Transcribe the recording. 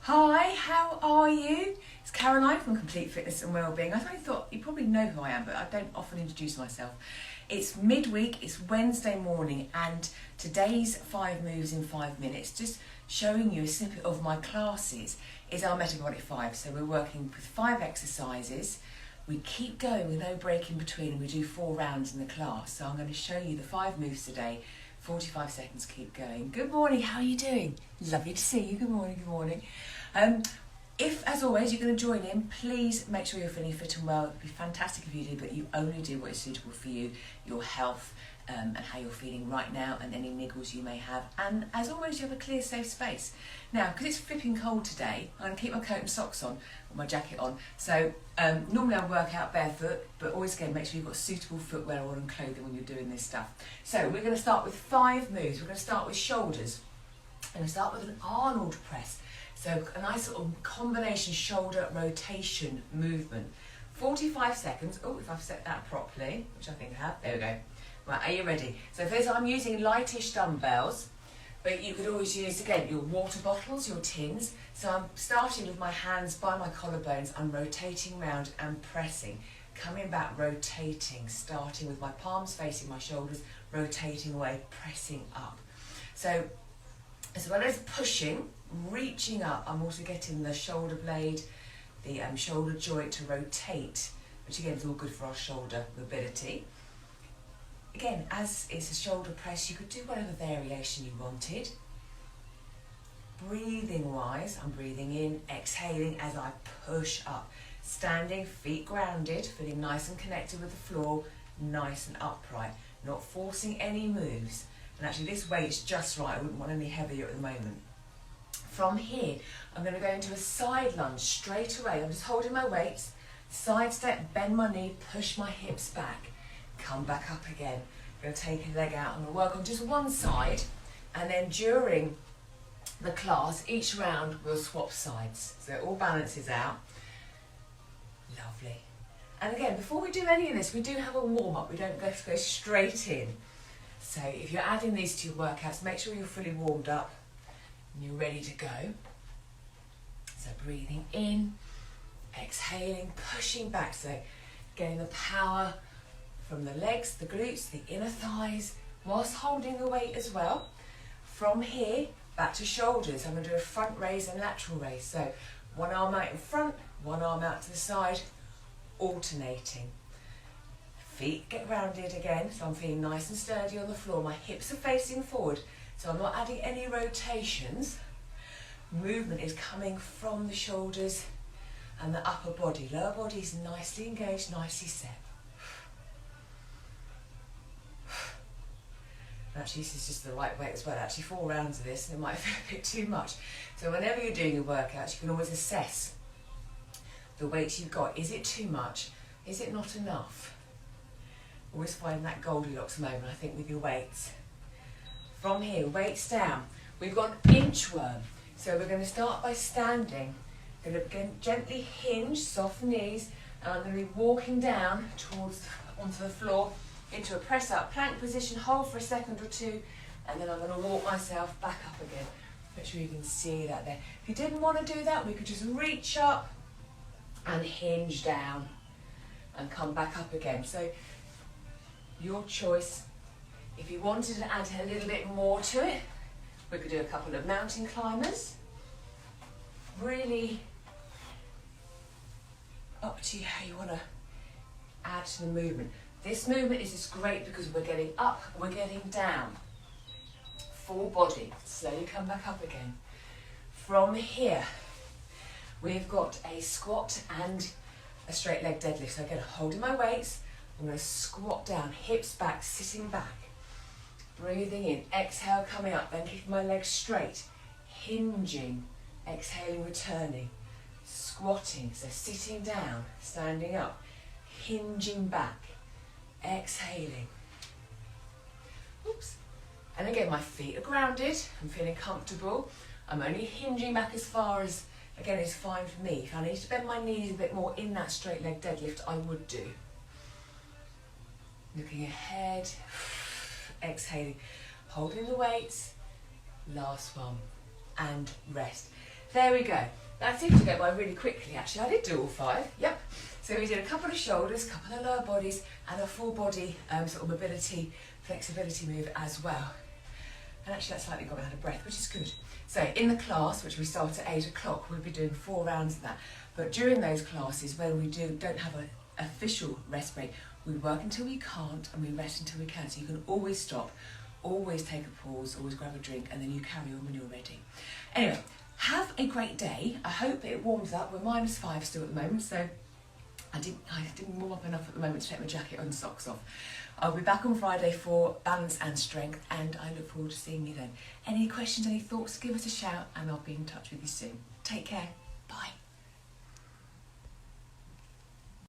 Hi, how are you? It's Caroline from Complete Fitness and Wellbeing. I thought you probably know who I am, but I don't often introduce myself. It's midweek, it's Wednesday morning, and today's 5 moves in 5 minutes, just showing you a snippet of my classes, is our Metabolic 5. So we're working with 5 exercises. We keep going with no break in between, and we do 4 rounds in the class. So I'm going to show you the 5 moves today. 45 seconds, keep going. Good morning, how are you doing? Lovely to see you. Good morning, good morning. If, as always, you're going to join in, please make sure you're feeling fit and well. It would be fantastic if you do, but you only do what is suitable for you, your health, and how you're feeling right now, and any niggles you may have. And as always, you have a clear, safe space. Now, because it's flipping cold today, I'm going to keep my coat and socks on, or my jacket on. So normally I work out barefoot, but always again, make sure you've got suitable footwear on and clothing when you're doing this stuff. So we're going to start with 5 moves. We're going to start with shoulders. And we start with an Arnold press. So a nice sort of combination shoulder rotation movement. 45 seconds. Oh, if I've set that properly, which I think I have. There we go. Right, are you ready? So first I'm using lightish dumbbells, but you could always use, again, your water bottles, your tins. So I'm starting with my hands by my collarbones. I'm rotating round and pressing. Coming back, rotating, starting with my palms facing my shoulders, rotating away, pressing up. So as well as pushing, reaching up, I'm also getting the shoulder blade, the shoulder joint to rotate, which again is all good for our shoulder mobility. Again, as it's a shoulder press, you could do whatever variation you wanted. Breathing wise, I'm breathing in, exhaling as I push up. Standing, feet grounded, feeling nice and connected with the floor, nice and upright, not forcing any moves. And actually this weight's just right, I wouldn't want any heavier at the moment. From here, I'm going to go into a side lunge straight away. I'm just holding my weights, side step, bend my knee, push my hips back, come back up again. I'm going to take a leg out. I'm going to work on just one side, and then during the class, each round we'll swap sides. So it all balances out. Lovely. And again, before we do any of this, we do have a warm-up. We don't go straight in. So if you're adding these to your workouts, make sure you're fully warmed up and you're ready to go. So breathing in, exhaling, pushing back. So getting the power from the legs, the glutes, the inner thighs, whilst holding the weight as well. From here, back to shoulders. I'm going to do a front raise and lateral raise. So one arm out in front, one arm out to the side, alternating. Feet get rounded again, so I'm feeling nice and sturdy on the floor. My hips are facing forward, so I'm not adding any rotations. Movement is coming from the shoulders and the upper body. Lower body is nicely engaged, nicely set. Actually, this is just the right weight as well. Actually, 4 rounds of this, and it might feel a bit too much. So whenever you're doing your workouts, you can always assess the weights you've got. Is it too much? Is it not enough? Always find that Goldilocks moment, I think, with your weights. From here, weights down. We've got an inchworm. So we're going to start by standing. Going to again gently hinge, soft knees, and I'm going to be walking down onto the floor into a press up plank position, hold for a second or two, and then I'm going to walk myself back up again. Make sure you can see that there. If you didn't want to do that, we could just reach up and hinge down and come back up again. So your choice. If you wanted to add a little bit more to it, we could do a couple of mountain climbers. Really up to you how you want to add to the movement. This movement is just great because we're getting up, we're getting down. Full body. Slowly come back up again. From here, we've got a squat and a straight leg deadlift. So again, holding my weights, I'm going to squat down, hips back, sitting back. Breathing in, exhale, coming up, then keeping my legs straight. Hinging, exhaling, returning. Squatting, so sitting down, standing up. Hinging back, exhaling. Oops. And again, my feet are grounded, I'm feeling comfortable. I'm only hinging back as far as, again, is fine for me. If I need to bend my knees a bit more in that straight leg deadlift, I would do. Looking ahead, exhaling, holding the weights, last one, and rest. There we go. That seemed to go by really quickly actually. I did do all 5, yep. So we did a couple of shoulders, a couple of lower bodies and a full body sort of mobility, flexibility move as well. And actually that slightly got me out of breath, which is good. So in the class, which we start at 8 o'clock, we'll be doing 4 rounds of that. But during those classes, when we don't have an official rest break, we work until we can't and we rest until we can. So you can always stop, always take a pause, always grab a drink, and then you carry on when you're ready. Anyway, have a great day. I hope it warms up. We're -5 still at the moment, so I didn't warm up enough at the moment to take my jacket and socks off. I'll be back on Friday for balance and strength, and I look forward to seeing you then. Any questions, any thoughts, give us a shout and I'll be in touch with you soon. Take care. Bye.